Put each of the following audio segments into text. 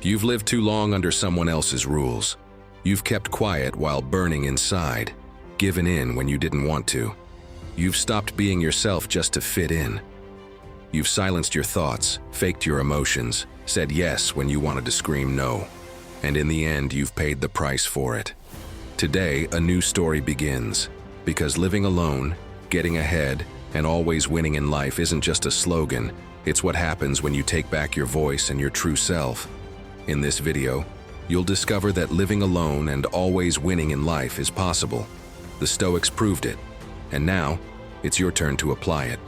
You've lived too long under someone else's rules. You've kept quiet while burning inside, given in when you didn't want to. You've stopped being yourself just to fit in. You've silenced your thoughts, faked your emotions, said yes when you wanted to scream no. And in the end, you've paid the price for it. Today, a new story begins, because living alone, getting ahead, and always winning in life isn't just a slogan, it's what happens when you take back your voice and your true self. In this video, you'll discover that living alone and always winning in life is possible. The Stoics proved it, and now, it's your turn to apply it.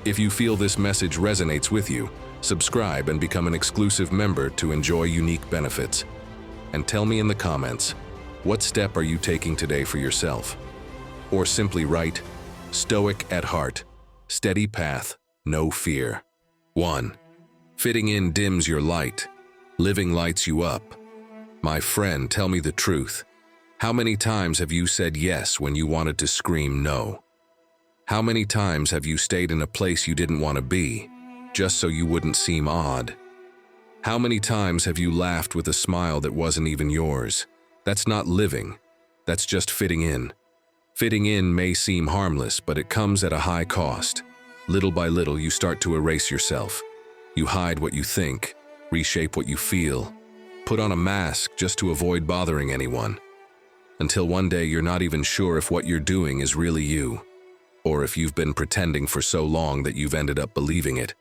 If you feel this message resonates with you, subscribe and become an exclusive member to enjoy unique benefits. And tell me in the comments, what step are you taking today for yourself? Or simply write, Stoic at heart, steady path, no fear. 1. Fitting in dims your light. Living lights you up. My friend, tell me the truth. How many times have you said yes when you wanted to scream no? How many times have you stayed in a place you didn't want to be, just so you wouldn't seem odd? How many times have you laughed with a smile that wasn't even yours? That's not living. That's just fitting in. Fitting in may seem harmless, but it comes at a high cost. Little by little, you start to erase yourself. You hide what you think, reshape what you feel, put on a mask just to avoid bothering anyone. Until one day you're not even sure if what you're doing is really you, or if you've been pretending for so long that you've ended up believing it.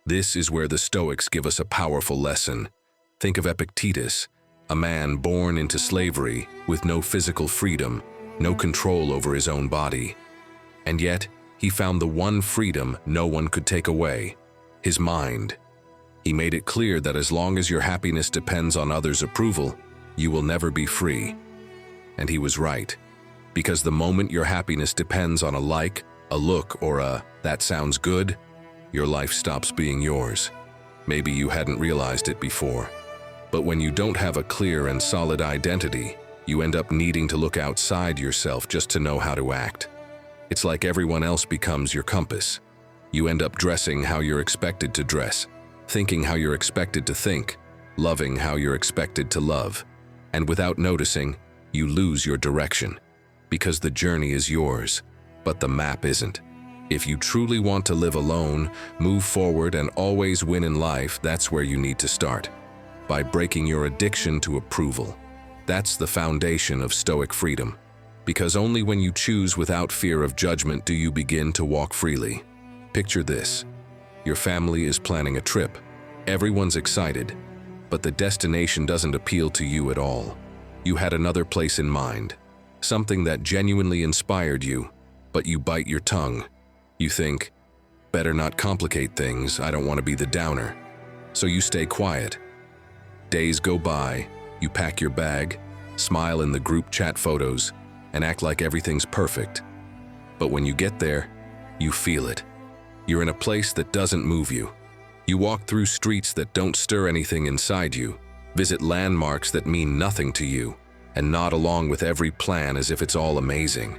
This is where the Stoics give us a powerful lesson. Think of Epictetus, a man born into slavery with no physical freedom, no control over his own body. And yet, he found the one freedom no one could take away, his mind. He made it clear that as long as your happiness depends on others' approval, you will never be free. And he was right. Because the moment your happiness depends on a like, a look, or a "that sounds good," your life stops being yours. Maybe you hadn't realized it before. But when you don't have a clear and solid identity, you end up needing to look outside yourself just to know how to act. It's like everyone else becomes your compass. You end up dressing how you're expected to dress, thinking how you're expected to think, loving how you're expected to love. And without noticing, you lose your direction. Because the journey is yours, but the map isn't. If you truly want to live alone, move forward, and always win in life, that's where you need to start. By breaking your addiction to approval. That's the foundation of Stoic freedom. Because only when you choose without fear of judgment do you begin to walk freely. Picture this. Your family is planning a trip. Everyone's excited, but the destination doesn't appeal to you at all. You had another place in mind. Something that genuinely inspired you, but you bite your tongue. You think, better not complicate things, I don't want to be the downer. So you stay quiet. Days go by, you pack your bag, smile in the group chat photos, and act like everything's perfect. But when you get there, you feel it. You're in a place that doesn't move you. You walk through streets that don't stir anything inside you, visit landmarks that mean nothing to you, and nod along with every plan as if it's all amazing.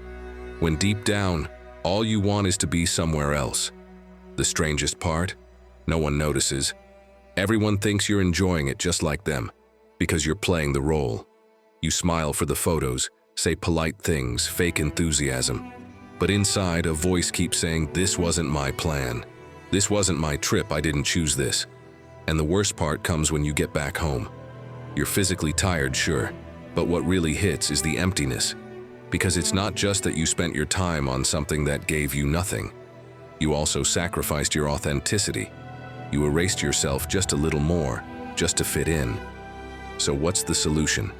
When deep down, all you want is to be somewhere else. The strangest part? No one notices. Everyone thinks you're enjoying it just like them, because you're playing the role. You smile for the photos, say polite things, fake enthusiasm. But inside, a voice keeps saying, this wasn't my plan. This wasn't my trip, I didn't choose this. And the worst part comes when you get back home. You're physically tired, sure. But what really hits is the emptiness. Because it's not just that you spent your time on something that gave you nothing. You also sacrificed your authenticity. You erased yourself just a little more, just to fit in. So what's the solution?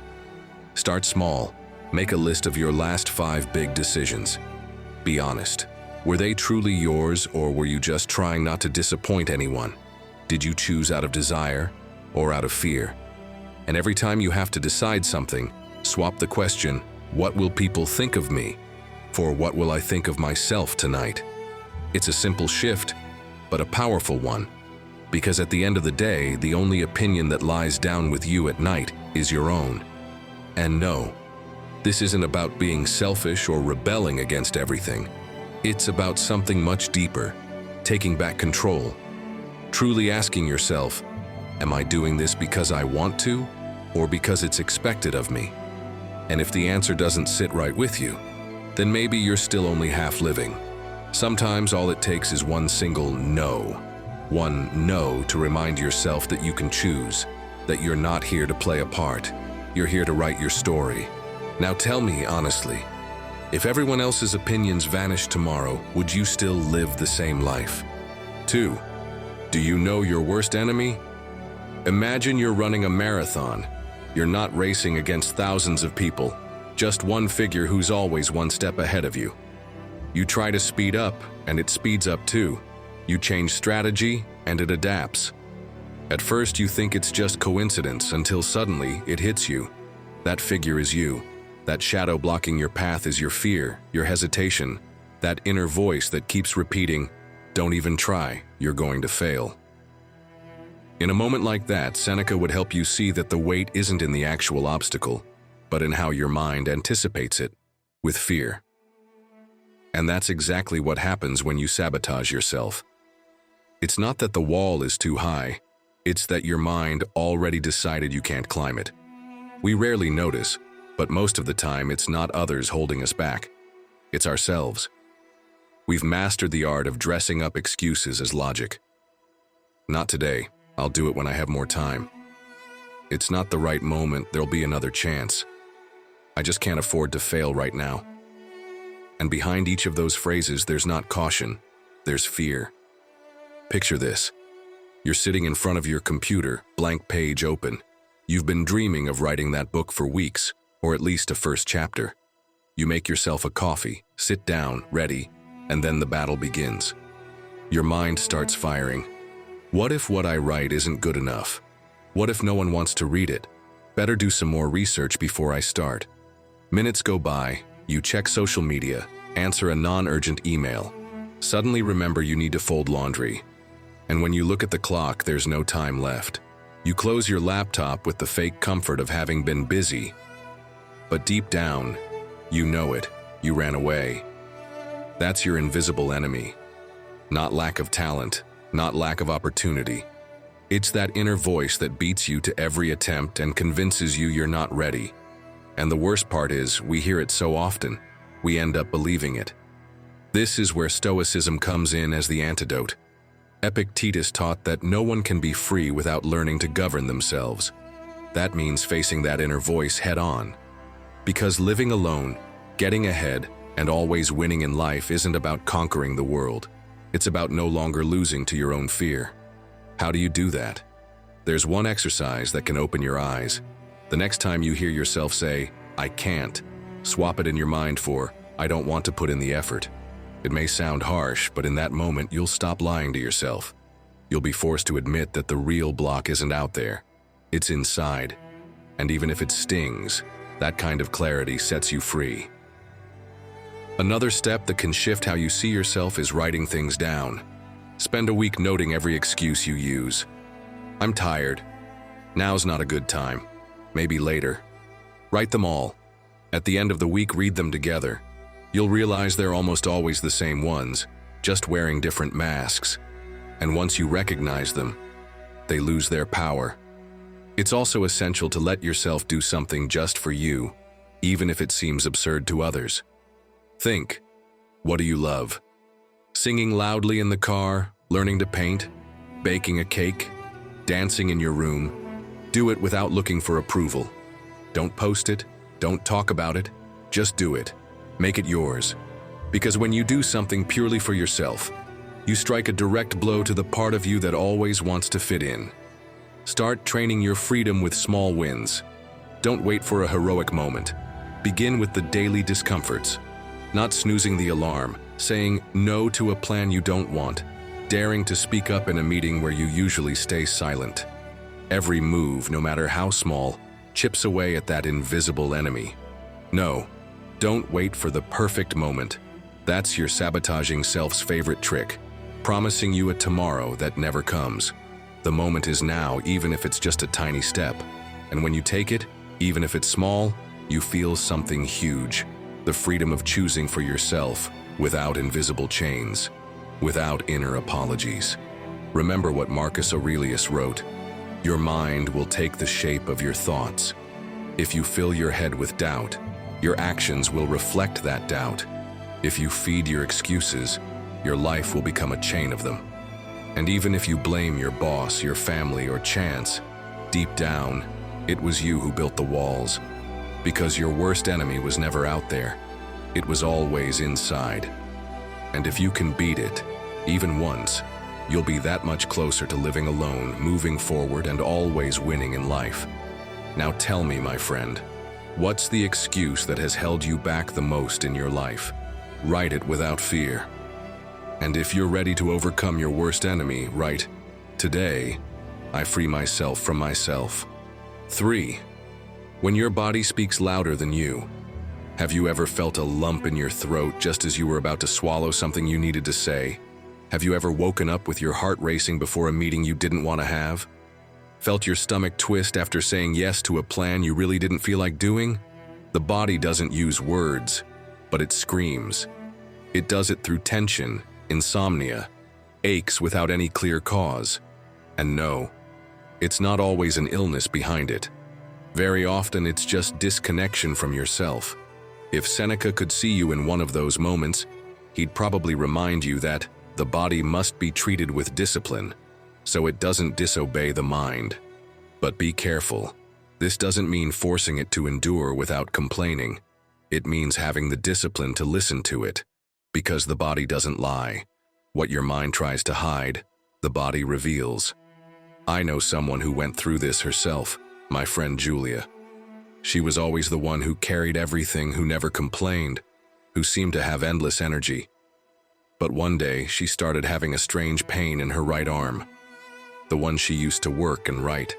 Start small. Make a list of your last 5 big decisions. Be honest. Were they truly yours, or were you just trying not to disappoint anyone? Did you choose out of desire or out of fear? And every time you have to decide something, swap the question, what will people think of me? For what will I think of myself tonight? It's a simple shift, but a powerful one. Because at the end of the day, the only opinion that lies down with you at night is your own. And no, this isn't about being selfish or rebelling against everything. It's about something much deeper, taking back control. Truly asking yourself, Am I doing this because I want to, or because it's expected of me? And if the answer doesn't sit right with you, then maybe you're still only half living. Sometimes all it takes is one single no. One no to remind yourself that you can choose, that you're not here to play a part. You're here to write your story. Now tell me honestly, if everyone else's opinions vanished tomorrow, would you still live the same life? 2. Do you know your worst enemy? Imagine you're running a marathon. You're not racing against thousands of people, just one figure who's always one step ahead of you. You try to speed up, and it speeds up too. You change strategy, and it adapts. At first, you think it's just coincidence until suddenly it hits you. That figure is you. That shadow blocking your path is your fear, your hesitation, that inner voice that keeps repeating, "Don't even try, you're going to fail." In a moment like that, Seneca would help you see that the weight isn't in the actual obstacle, but in how your mind anticipates it, with fear. And that's exactly what happens when you sabotage yourself. It's not that the wall is too high, it's that your mind already decided you can't climb it. We rarely notice, but most of the time it's not others holding us back. It's ourselves. We've mastered the art of dressing up excuses as logic. Not today. I'll do it when I have more time. It's not the right moment, there'll be another chance. I just can't afford to fail right now. And behind each of those phrases, there's not caution, there's fear. Picture this. You're sitting in front of your computer, blank page open. You've been dreaming of writing that book for weeks, or at least a first chapter. You make yourself a coffee, sit down, ready, and then the battle begins. Your mind starts firing. What if what I write isn't good enough? What if no one wants to read it? Better do some more research before I start. Minutes go by, you check social media, answer a non-urgent email. Suddenly remember you need to fold laundry. And when you look at the clock, there's no time left. You close your laptop with the fake comfort of having been busy. But deep down, you know it, you ran away. That's your invisible enemy. Not lack of talent, not lack of opportunity. It's that inner voice that beats you to every attempt and convinces you you're not ready. And the worst part is, we hear it so often, we end up believing it. This is where Stoicism comes in as the antidote. Epictetus taught that no one can be free without learning to govern themselves. That means facing that inner voice head on. Because living alone, getting ahead, and always winning in life isn't about conquering the world. It's about no longer losing to your own fear. How do you do that? There's one exercise that can open your eyes. The next time you hear yourself say, "I can't," swap it in your mind for, "I don't want to put in the effort." It may sound harsh, but in that moment you'll stop lying to yourself. You'll be forced to admit that the real block isn't out there. It's inside. And even if it stings, that kind of clarity sets you free. Another step that can shift how you see yourself is writing things down. Spend a week noting every excuse you use. "I'm tired. Now's not a good time. Maybe later." Write them all. At the end of the week, read them together. You'll realize they're almost always the same ones, just wearing different masks. And once you recognize them, they lose their power. It's also essential to let yourself do something just for you, even if it seems absurd to others. Think, what do you love? Singing loudly in the car, learning to paint, baking a cake, dancing in your room. Do it without looking for approval. Don't post it, don't talk about it, just do it. Make it yours. Because when you do something purely for yourself, you strike a direct blow to the part of you that always wants to fit in. Start training your freedom with small wins. Don't wait for a heroic moment. Begin with the daily discomforts. Not snoozing the alarm, saying no to a plan you don't want, daring to speak up in a meeting where you usually stay silent. Every move, no matter how small, chips away at that invisible enemy. No, don't wait for the perfect moment. That's your sabotaging self's favorite trick, promising you a tomorrow that never comes. The moment is now, even if it's just a tiny step. And when you take it, even if it's small, you feel something huge. The freedom of choosing for yourself without invisible chains, without inner apologies. Remember what Marcus Aurelius wrote, Your mind will take the shape of your thoughts. If you fill your head with doubt, your actions will reflect that doubt. If you feed your excuses, your life will become a chain of them. And even if you blame your boss, your family, or chance, deep down, it was you who built the walls. Because your worst enemy was never out there. It was always inside. And if you can beat it, even once, you'll be that much closer to living alone, moving forward, and always winning in life. Now tell me, my friend, what's the excuse that has held you back the most in your life? Write it without fear. And if you're ready to overcome your worst enemy, write, "Today, I free myself from myself." 3. When your body speaks louder than you. Have you ever felt a lump in your throat just as you were about to swallow something you needed to say? Have you ever woken up with your heart racing before a meeting you didn't want to have? Felt your stomach twist after saying yes to a plan you really didn't feel like doing? The body doesn't use words, but it screams. It does it through tension, insomnia, aches without any clear cause. And no, it's not always an illness behind it. Very often it's just disconnection from yourself. If Seneca could see you in one of those moments, he'd probably remind you that the body must be treated with discipline, so it doesn't disobey the mind. But be careful. This doesn't mean forcing it to endure without complaining. It means having the discipline to listen to it, because the body doesn't lie. What your mind tries to hide, the body reveals. I know someone who went through this herself, my friend Julia. She was always the one who carried everything, who never complained, who seemed to have endless energy. But one day, she started having a strange pain in her right arm, the one she used to work and write.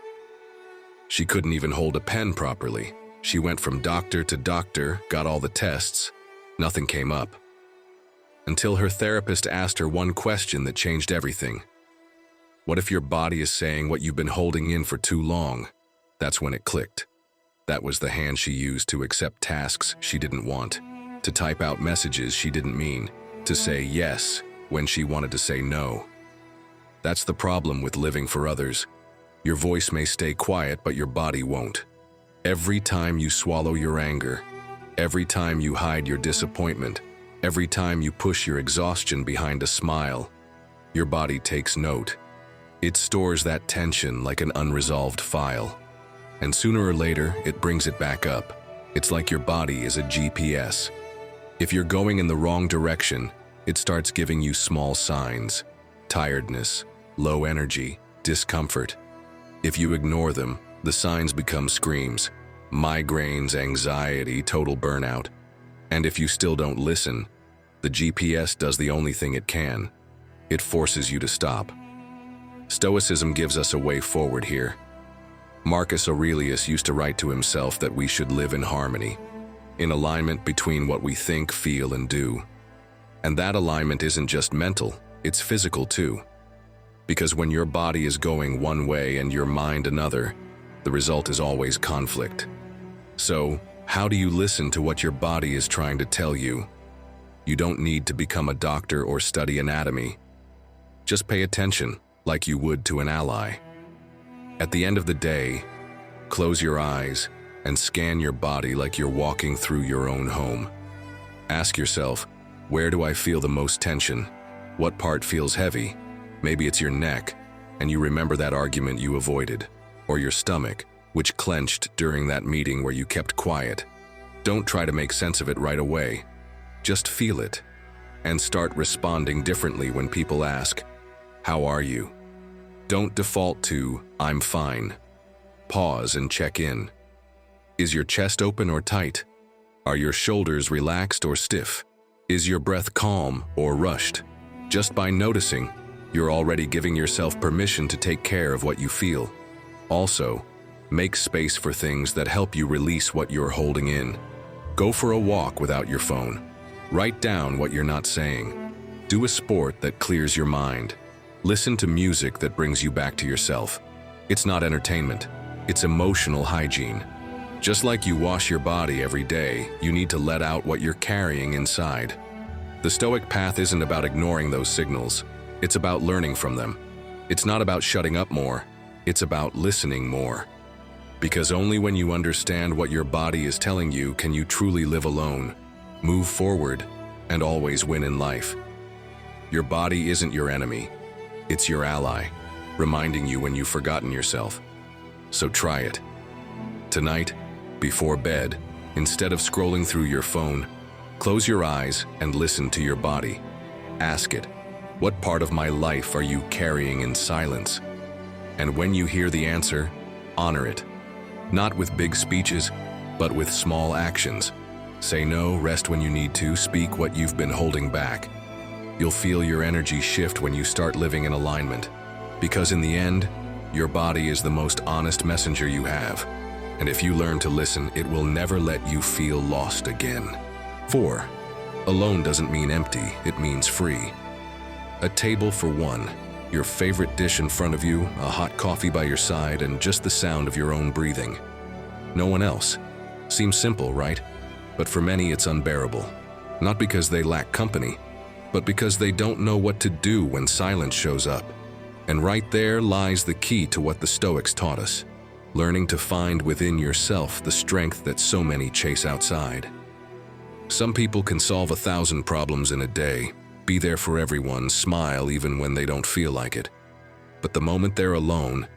She couldn't even hold a pen properly. She went from doctor to doctor, got all the tests. Nothing came up. Until her therapist asked her one question that changed everything. What if your body is saying what you've been holding in for too long? That's when it clicked. That was the hand she used to accept tasks she didn't want, to type out messages she didn't mean, to say yes when she wanted to say no. That's the problem with living for others. Your voice may stay quiet, but your body won't. Every time you swallow your anger, every time you hide your disappointment, every time you push your exhaustion behind a smile, your body takes note. It stores that tension like an unresolved file. And sooner or later, it brings it back up. It's like your body is a GPS. If you're going in the wrong direction, it starts giving you small signs: tiredness, low energy, discomfort. If you ignore them, the signs become screams: migraines, anxiety, total burnout. And if you still don't listen, the GPS does the only thing it can. It forces you to stop. Stoicism gives us a way forward here. Marcus Aurelius used to write to himself that we should live in harmony, in alignment between what we think, feel, and do. And that alignment isn't just mental, it's physical too. Because when your body is going one way and your mind another, the result is always conflict. So, how do you listen to what your body is trying to tell you? You don't need to become a doctor or study anatomy. Just pay attention, like you would to an ally. At the end of the day, close your eyes and scan your body like you're walking through your own home. Ask yourself, where do I feel the most tension? What part feels heavy? Maybe it's your neck, and you remember that argument you avoided, or your stomach, which clenched during that meeting where you kept quiet. Don't try to make sense of it right away. Just feel it, and start responding differently when people ask, "How are you?" Don't default to, "I'm fine." Pause and check in. Is your chest open or tight? Are your shoulders relaxed or stiff? Is your breath calm or rushed? Just by noticing, you're already giving yourself permission to take care of what you feel. Also, make space for things that help you release what you're holding in. Go for a walk without your phone. Write down what you're not saying. Do a sport that clears your mind. Listen to music that brings you back to yourself. It's not entertainment, it's emotional hygiene. Just like you wash your body every day, you need to let out what you're carrying inside. The Stoic path isn't about ignoring those signals. It's about learning from them. It's not about shutting up more. It's about listening more. Because only when you understand what your body is telling you can you truly live alone, move forward, and always win in life. Your body isn't your enemy. It's your ally, reminding you when you've forgotten yourself. So try it. Tonight, before bed, instead of scrolling through your phone, close your eyes and listen to your body. Ask it, what part of my life are you carrying in silence? And when you hear the answer, honor it. Not with big speeches, but with small actions. Say no, rest when you need to, speak what you've been holding back. You'll feel your energy shift when you start living in alignment. Because in the end, your body is the most honest messenger you have. And if you learn to listen, it will never let you feel lost again. 4. Alone doesn't mean empty, it means free. A table for one, your favorite dish in front of you, a hot coffee by your side, and just the sound of your own breathing. No one else. Seems simple, right? But for many it's unbearable. Not because they lack company, but because they don't know what to do when silence shows up. And right there lies the key to what the Stoics taught us. Learning to find within yourself the strength that so many chase outside. Some people can solve 1,000 problems in a day, be there for everyone, smile even when they don't feel like it. But the moment they're alone,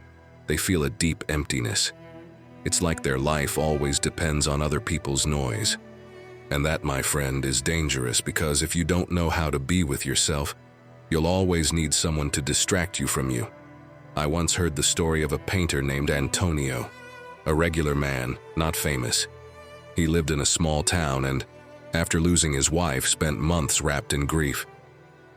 they feel a deep emptiness. It's like their life always depends on other people's noise. And that, my friend, is dangerous because if you don't know how to be with yourself, you'll always need someone to distract you from you. I once heard the story of a painter named Antonio, a regular man, not famous. He lived in a small town and, after losing his wife, spent months wrapped in grief.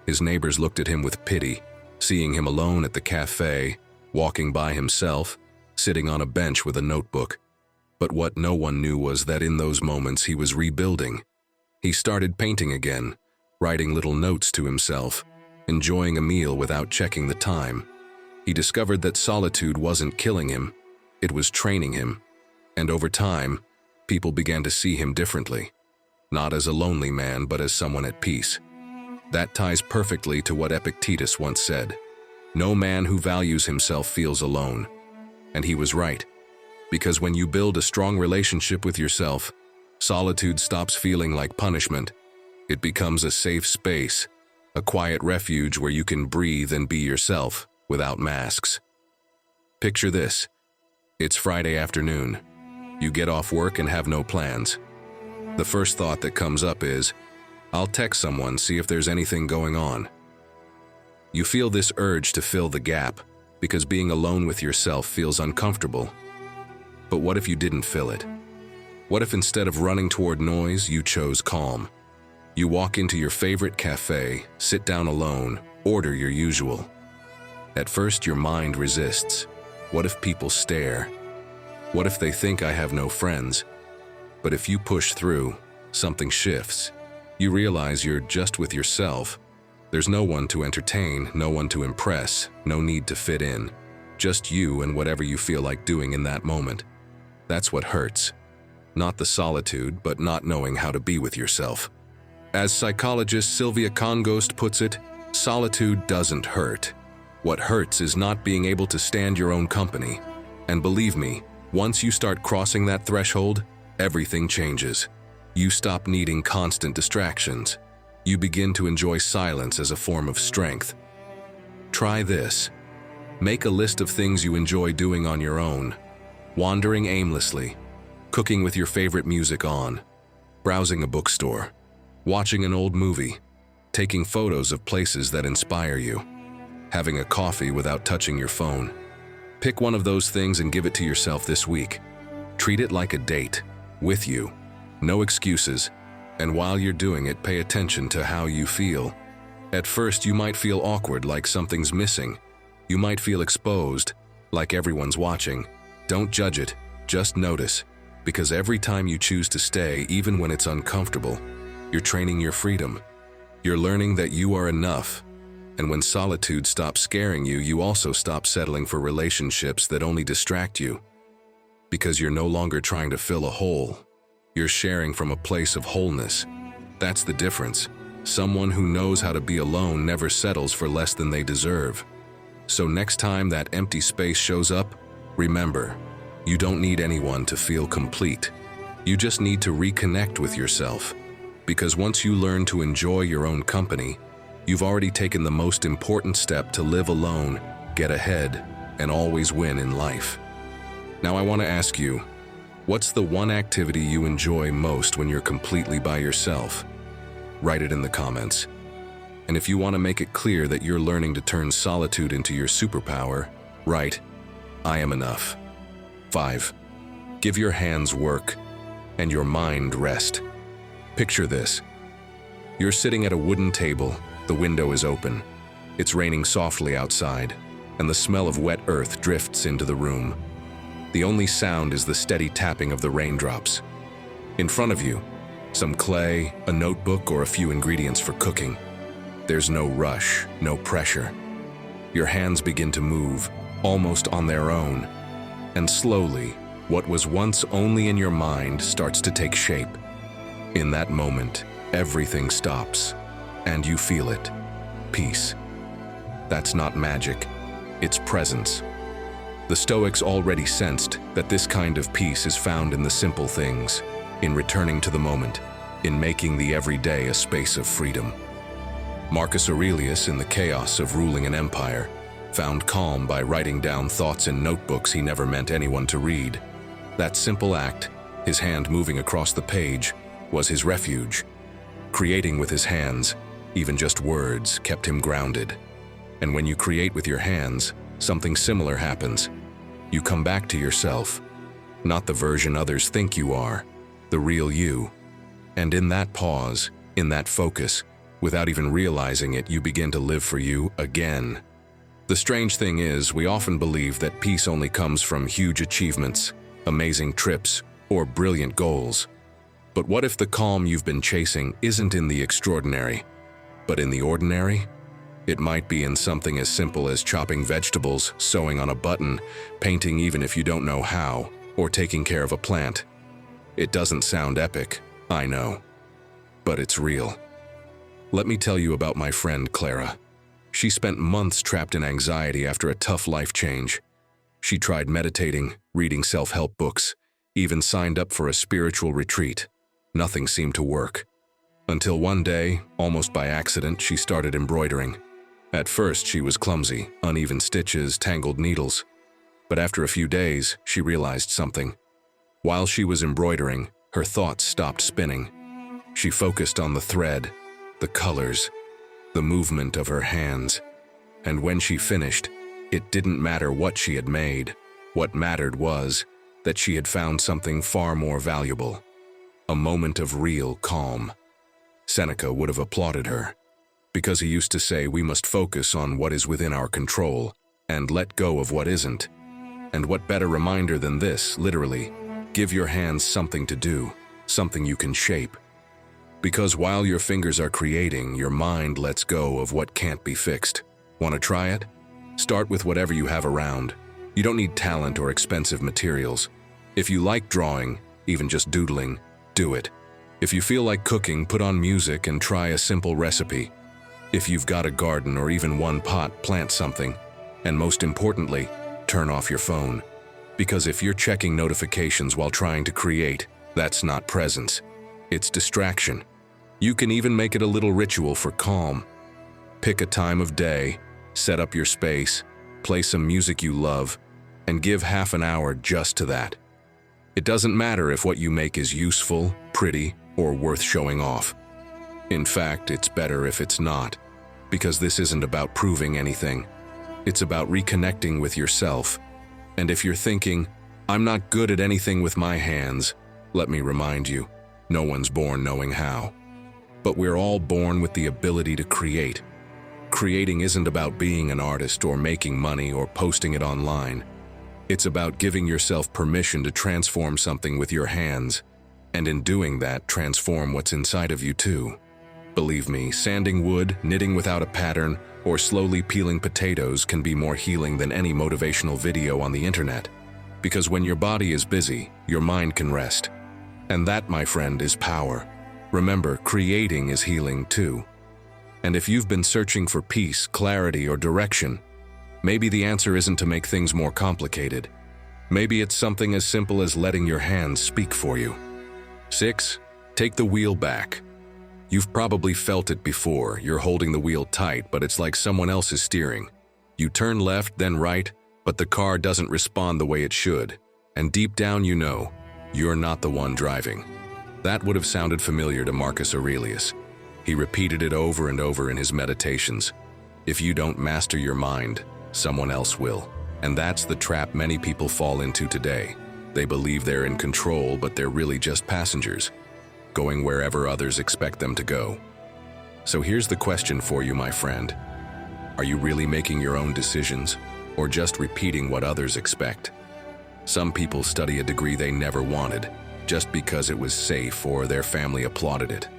His neighbors looked at him with pity, seeing him alone at the cafe, walking by himself, sitting on a bench with a notebook. But what no one knew was that in those moments he was rebuilding. He started painting again, writing little notes to himself, enjoying a meal without checking the time. He discovered that solitude wasn't killing him, it was training him. And over time, people began to see him differently. Not as a lonely man, but as someone at peace. That ties perfectly to what Epictetus once said. No man who values himself feels alone. And he was right. Because when you build a strong relationship with yourself, solitude stops feeling like punishment. It becomes a safe space, a quiet refuge where you can breathe and be yourself without masks. Picture this. It's Friday afternoon. You get off work and have no plans. The first thought that comes up is, I'll text someone, see if there's anything going on. You feel this urge to fill the gap because being alone with yourself feels uncomfortable. But what if you didn't fill it? What if instead of running toward noise, you chose calm? You walk into your favorite cafe, sit down alone, order your usual. At first, your mind resists. What if people stare? What if they think I have no friends? But if you push through, something shifts. You realize you're just with yourself. There's no one to entertain, no one to impress, no need to fit in. Just you and whatever you feel like doing in that moment. That's what hurts. Not the solitude, but not knowing how to be with yourself. As psychologist Sylvia Congost puts it, solitude doesn't hurt. What hurts is not being able to stand your own company. And believe me, once you start crossing that threshold, everything changes. You stop needing constant distractions. You begin to enjoy silence as a form of strength. Try this. Make a list of things you enjoy doing on your own. Wandering aimlessly, cooking with your favorite music on, browsing a bookstore, watching an old movie, taking photos of places that inspire you, having a coffee without touching your phone. Pick one of those things and give it to yourself this week. Treat it like a date, with you. No excuses, and while you're doing it, pay attention to how you feel. At first, you might feel awkward, like something's missing. You might feel exposed, like everyone's watching. Don't judge it, just notice, because every time you choose to stay, even when it's uncomfortable, you're training your freedom. You're learning that you are enough, and when solitude stops scaring you, you also stop settling for relationships that only distract you. Because you're no longer trying to fill a hole. You're sharing from a place of wholeness. That's the difference. Someone who knows how to be alone never settles for less than they deserve. So next time that empty space shows up, remember, you don't need anyone to feel complete. You just need to reconnect with yourself. Because once you learn to enjoy your own company, you've already taken the most important step to live alone, get ahead, and always win in life. Now I want to ask you, what's the one activity you enjoy most when you're completely by yourself? Write it in the comments. And if you want to make it clear that you're learning to turn solitude into your superpower, write, I am enough. 5. Give your hands work and your mind rest. Picture this. You're sitting at a wooden table, the window is open. It's raining softly outside, and the smell of wet earth drifts into the room. The only sound is the steady tapping of the raindrops. In front of you, some clay, a notebook, or a few ingredients for cooking. There's no rush, no pressure. Your hands begin to move, almost on their own. And slowly, what was once only in your mind starts to take shape. In that moment, everything stops, and you feel it. Peace. That's not magic, it's presence. The Stoics already sensed that this kind of peace is found in the simple things, in returning to the moment, in making the everyday a space of freedom. Marcus Aurelius, in the chaos of ruling an empire, found calm by writing down thoughts in notebooks he never meant anyone to read. That simple act, his hand moving across the page, was his refuge. Creating with his hands, even just words, kept him grounded. And when you create with your hands, something similar happens. You come back to yourself, not the version others think you are, the real you. And in that pause, in that focus, without even realizing it, you begin to live for you again. The strange thing is, we often believe that peace only comes from huge achievements, amazing trips, or brilliant goals. But what if the calm you've been chasing isn't in the extraordinary, but in the ordinary? It might be in something as simple as chopping vegetables, sewing on a button, painting even if you don't know how, or taking care of a plant. It doesn't sound epic, I know, but it's real. Let me tell you about my friend Clara. She spent months trapped in anxiety after a tough life change. She tried meditating, reading self-help books, even signed up for a spiritual retreat. Nothing seemed to work. Until one day, almost by accident, she started embroidering. At first, she was clumsy, uneven stitches, tangled needles. But after a few days, she realized something. While she was embroidering, her thoughts stopped spinning. She focused on the thread, the colors, the movement of her hands. And when she finished, it didn't matter what she had made. What mattered was that she had found something far more valuable. A moment of real calm. Seneca would have applauded her, because he used to say we must focus on what is within our control and let go of what isn't. And what better reminder than this, literally, give your hands something to do, something you can shape. Because while your fingers are creating, your mind lets go of what can't be fixed. Want to try it? Start with whatever you have around. You don't need talent or expensive materials. If you like drawing, even just doodling, do it. If you feel like cooking, put on music and try a simple recipe. If you've got a garden or even one pot, plant something. And most importantly, turn off your phone. Because if you're checking notifications while trying to create, that's not presence. It's distraction. You can even make it a little ritual for calm. Pick a time of day, set up your space, play some music you love, and give half an hour just to that. It doesn't matter if what you make is useful, pretty, or worth showing off. In fact, it's better if it's not, because this isn't about proving anything. It's about reconnecting with yourself. And if you're thinking, I'm not good at anything with my hands, let me remind you, no one's born knowing how. But we're all born with the ability to create. Creating isn't about being an artist or making money or posting it online. It's about giving yourself permission to transform something with your hands, and in doing that, transform what's inside of you too. Believe me, sanding wood, knitting without a pattern, or slowly peeling potatoes can be more healing than any motivational video on the internet. Because when your body is busy, your mind can rest. And that, my friend, is power. Remember, creating is healing too. And if you've been searching for peace, clarity, or direction, Maybe the answer isn't to make things more complicated. Maybe it's something as simple as letting your hands speak for you. 6. Take the wheel back. You've probably felt it before. You're holding the wheel tight, but it's like someone else is steering. You turn left, then right, but the car doesn't respond the way it should. And deep down you know, you're not the one driving. That would have sounded familiar to Marcus Aurelius. He repeated it over and over in his meditations. If you don't master your mind, someone else will. And that's the trap many people fall into today. They believe they're in control, but they're really just passengers, going wherever others expect them to go. So here's the question for you, my friend. Are you really making your own decisions, or just repeating what others expect? Some people study a degree they never wanted, just because it was safe or their family applauded it.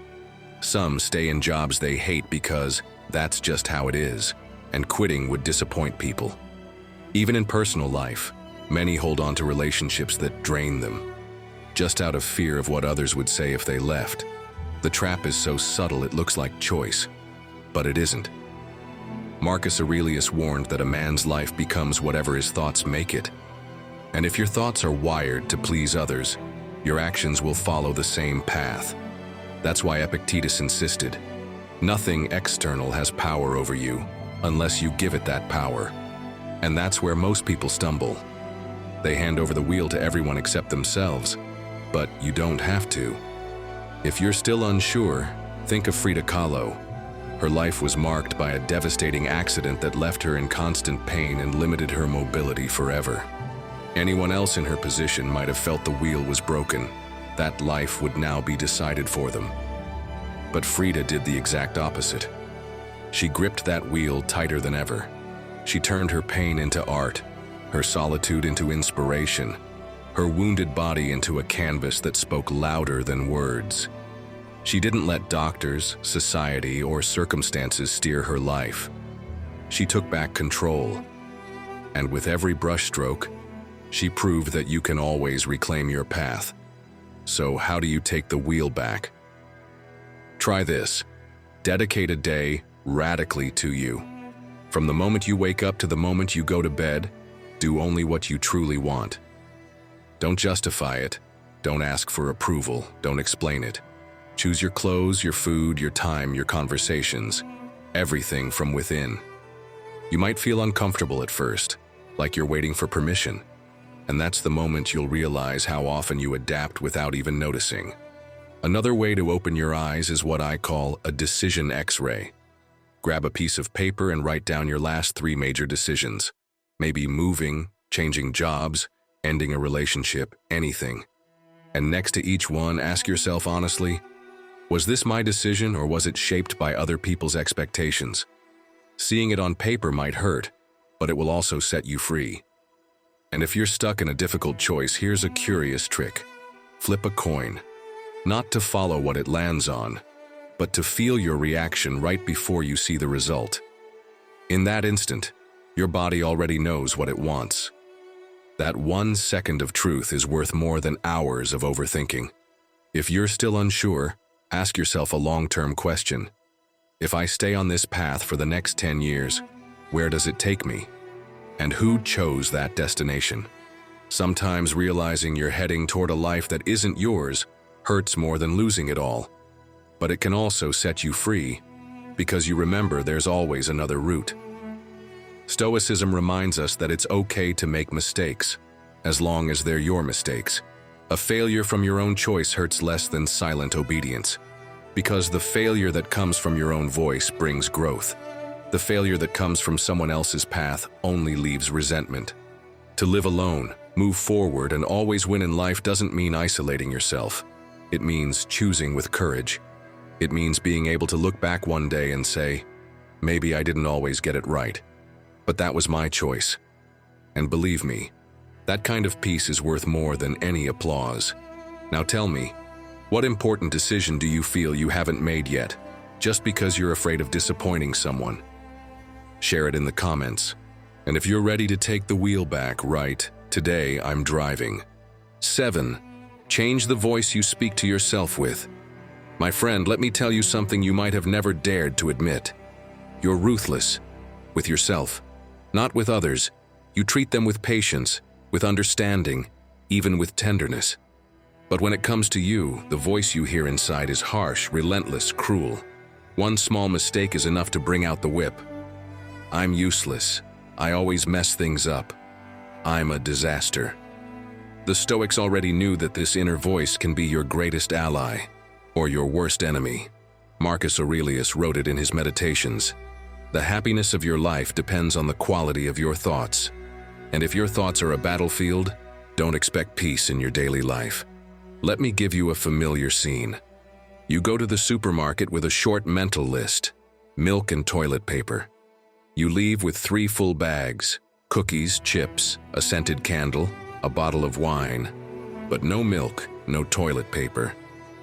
Some stay in jobs they hate because that's just how it is, and quitting would disappoint people. Even in personal life, many hold on to relationships that drain them, just out of fear of what others would say if they left. The trap is so subtle it looks like choice, but it isn't. Marcus Aurelius warned that a man's life becomes whatever his thoughts make it. And if your thoughts are wired to please others, your actions will follow the same path. That's why Epictetus insisted, nothing external has power over you unless you give it that power. And that's where most people stumble. They hand over the wheel to everyone except themselves, but you don't have to. If you're still unsure, think of Frida Kahlo. Her life was marked by a devastating accident that left her in constant pain and limited her mobility forever. Anyone else in her position might have felt the wheel was broken. That life would now be decided for them. But Frida did the exact opposite. She gripped that wheel tighter than ever. She turned her pain into art, her solitude into inspiration, her wounded body into a canvas that spoke louder than words. She didn't let doctors, society, or circumstances steer her life. She took back control. And with every brushstroke, she proved that you can always reclaim your path. So how do you take the wheel back? Try this. Dedicate a day radically to you. From the moment you wake up to the moment you go to bed, do only what you truly want. Don't justify it. Don't ask for approval. Don't explain it. Choose your clothes, your food, your time, your conversations. Everything from within. You might feel uncomfortable at first, like you're waiting for permission. And that's the moment you'll realize how often you adapt without even noticing. Another way to open your eyes is what I call a decision X-ray. Grab a piece of paper and write down your last 3 major decisions. Maybe moving, changing jobs, ending a relationship, anything. And next to each one, ask yourself honestly, was this my decision or was it shaped by other people's expectations? Seeing it on paper might hurt, but it will also set you free. And if you're stuck in a difficult choice, here's a curious trick. Flip a coin. Not to follow what it lands on, but to feel your reaction right before you see the result. In that instant, your body already knows what it wants. That 1 second of truth is worth more than hours of overthinking. If you're still unsure, ask yourself a long-term question. If I stay on this path for the next 10 years, where does it take me? And who chose that destination? Sometimes realizing you're heading toward a life that isn't yours hurts more than losing it all. But it can also set you free, because you remember there's always another route. Stoicism reminds us that it's okay to make mistakes, as long as they're your mistakes. A failure from your own choice hurts less than silent obedience, because the failure that comes from your own voice brings growth. The failure that comes from someone else's path only leaves resentment. To live alone, move forward, and always win in life doesn't mean isolating yourself. It means choosing with courage. It means being able to look back one day and say, maybe I didn't always get it right, but that was my choice. And believe me, that kind of peace is worth more than any applause. Now tell me, what important decision do you feel you haven't made yet, just because you're afraid of disappointing someone? Share it in the comments. And if you're ready to take the wheel back, write, today I'm driving. 7. Change the voice you speak to yourself with. My friend, let me tell you something you might have never dared to admit. You're ruthless with yourself. Not with others. You treat them with patience, with understanding, even with tenderness. But when it comes to you, the voice you hear inside is harsh, relentless, cruel. One small mistake is enough to bring out the whip. I'm useless. I always mess things up. I'm a disaster. The Stoics already knew that this inner voice can be your greatest ally, or your worst enemy. Marcus Aurelius wrote it in his Meditations. The happiness of your life depends on the quality of your thoughts. And if your thoughts are a battlefield, don't expect peace in your daily life. Let me give you a familiar scene. You go to the supermarket with a short mental list: milk and toilet paper. You leave with 3 full bags: cookies, chips, a scented candle, a bottle of wine. But no milk, no toilet paper.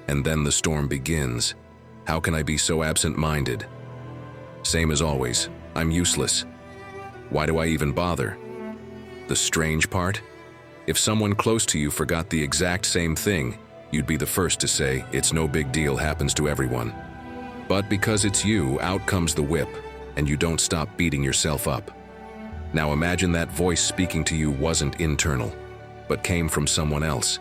And then the storm begins. How can I be so absent-minded? Same as always, I'm useless. Why do I even bother? The strange part? If someone close to you forgot the exact same thing, you'd be the first to say, it's no big deal, happens to everyone. But because it's you, out comes the whip, and you don't stop beating yourself up. Now imagine that voice speaking to you wasn't internal, but came from someone else.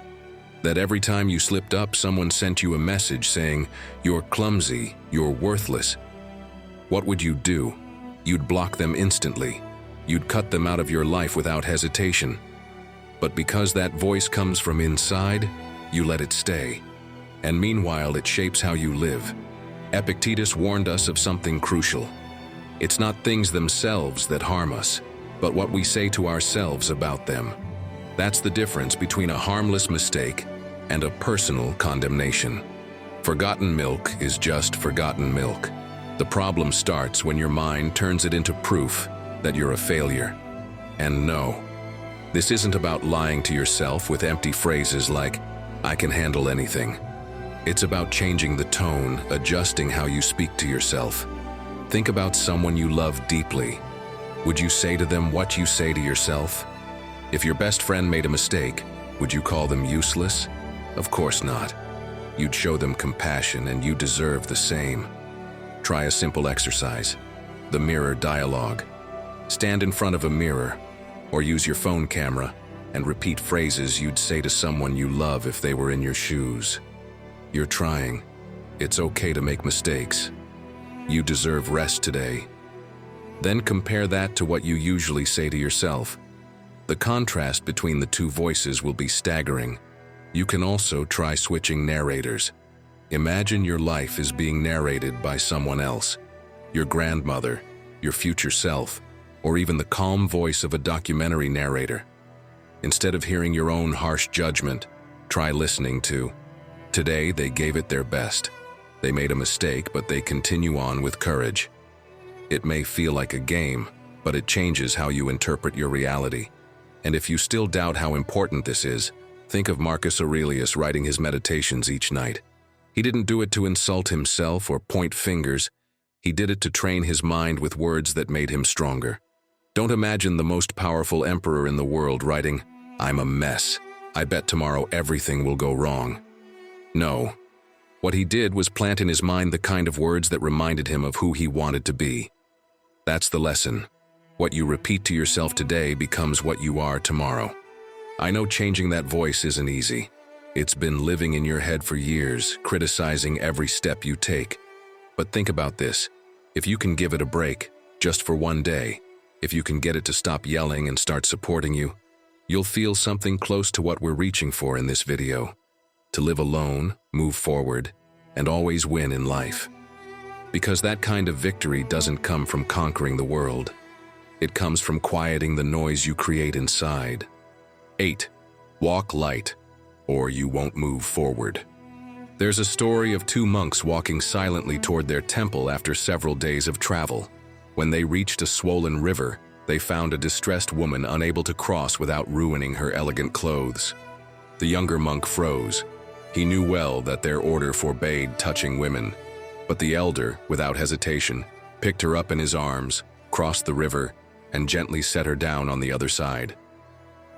That every time you slipped up, someone sent you a message saying, you're clumsy, you're worthless. What would you do? You'd block them instantly. You'd cut them out of your life without hesitation. But because that voice comes from inside, you let it stay. And meanwhile, it shapes how you live. Epictetus warned us of something crucial. It's not things themselves that harm us, but what we say to ourselves about them. That's the difference between a harmless mistake and a personal condemnation. Forgotten milk is just forgotten milk. The problem starts when your mind turns it into proof that you're a failure. And no, this isn't about lying to yourself with empty phrases like, I can handle anything. It's about changing the tone, adjusting how you speak to yourself. Think about someone you love deeply. Would you say to them what you say to yourself? If your best friend made a mistake, would you call them useless? Of course not. You'd show them compassion, and you deserve the same. Try a simple exercise: the mirror dialogue. Stand in front of a mirror, or use your phone camera, and repeat phrases you'd say to someone you love if they were in your shoes. You're trying. It's okay to make mistakes. You deserve rest today. Then compare that to what you usually say to yourself. The contrast between the two voices will be staggering. You can also try switching narrators. Imagine your life is being narrated by someone else: your grandmother, your future self, or even the calm voice of a documentary narrator. Instead of hearing your own harsh judgment, try listening to, today they gave it their best. They made a mistake, but they continue on with courage. It may feel like a game, but it changes how you interpret your reality. And if you still doubt how important this is, think of Marcus Aurelius writing his Meditations each night. He didn't do it to insult himself or point fingers. He did it to train his mind with words that made him stronger. Don't imagine the most powerful emperor in the world writing, I'm a mess. I bet tomorrow everything will go wrong. No. What he did was plant in his mind the kind of words that reminded him of who he wanted to be. That's the lesson. What you repeat to yourself today becomes what you are tomorrow. I know changing that voice isn't easy. It's been living in your head for years, criticizing every step you take. But think about this. If you can give it a break, just for one day, if you can get it to stop yelling and start supporting you, you'll feel something close to what we're reaching for in this video. To live alone, move forward, and always win in life. Because that kind of victory doesn't come from conquering the world. It comes from quieting the noise you create inside. 8. Walk light, or you won't move forward. There's a story of 2 monks walking silently toward their temple after several days of travel. When they reached a swollen river, they found a distressed woman unable to cross without ruining her elegant clothes. The younger monk froze. He knew well that their order forbade touching women, but the elder, without hesitation, picked her up in his arms, crossed the river, and gently set her down on the other side.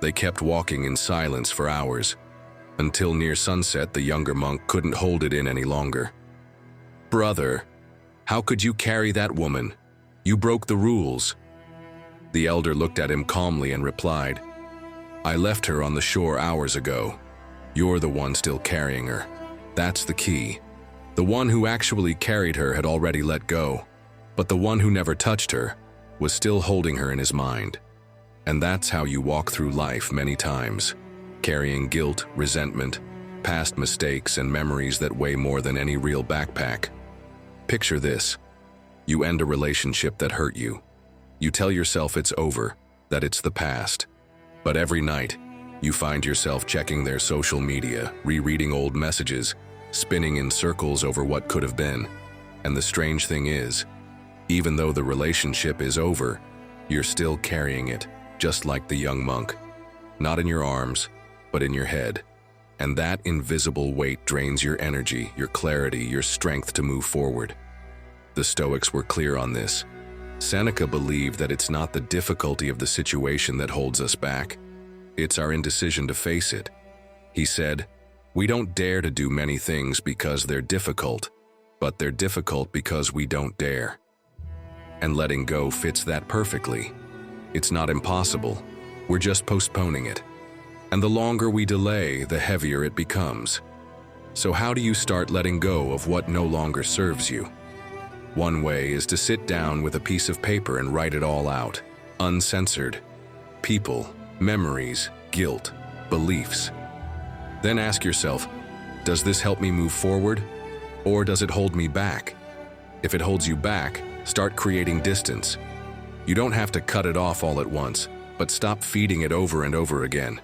They kept walking in silence for hours. Until near sunset, the younger monk couldn't hold it in any longer. Brother, how could you carry that woman? You broke the rules. The elder looked at him calmly and replied, "I left her on the shore hours ago. You're the one still carrying her. That's the key. The one who actually carried her had already let go, but the one who never touched her was still holding her in his mind. And that's how you walk through life many times, carrying guilt, resentment, past mistakes, and memories that weigh more than any real backpack. Picture this. You end a relationship that hurt you. You tell yourself it's over, that it's the past. But every night, you find yourself checking their social media, rereading old messages, spinning in circles over what could have been. And the strange thing is, even though the relationship is over, you're still carrying it, just like the young monk. Not in your arms, but in your head. And that invisible weight drains your energy, your clarity, your strength to move forward. The Stoics were clear on this. Seneca believed that it's not the difficulty of the situation that holds us back. It's our indecision to face it. He said, "We don't dare to do many things because they're difficult, but they're difficult because we don't dare." And letting go fits that perfectly. It's not impossible. We're just postponing it. And the longer we delay, the heavier it becomes. So how do you start letting go of what no longer serves you? One way is to sit down with a piece of paper and write it all out, uncensored. People, memories, guilt, beliefs. Then ask yourself, does this help me move forward? Or does it hold me back? If it holds you back, start creating distance. You don't have to cut it off all at once, but stop feeding it over and over again.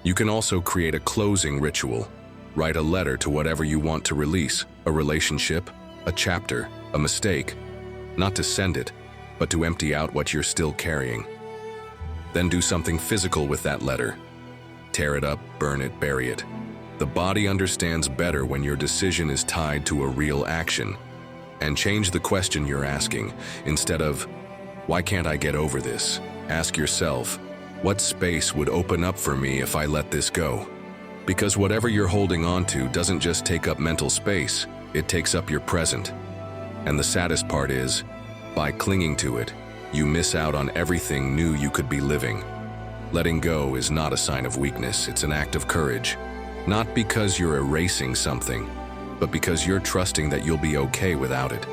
You can also create a closing ritual. Write a letter to whatever you want to release, a relationship, a chapter, a mistake. Not to send it, but to empty out what you're still carrying. Then do something physical with that letter. Tear it up, burn it, bury it. The body understands better when your decision is tied to a real action. And change the question you're asking. Instead of, "Why can't I get over this?" Ask yourself, "What space would open up for me if I let this go?" Because whatever you're holding on to doesn't just take up mental space, it takes up your present. And the saddest part is, by clinging to it, you miss out on everything new you could be living. Letting go is not a sign of weakness, it's an act of courage. Not because you're erasing something, but because you're trusting that you'll be okay without it.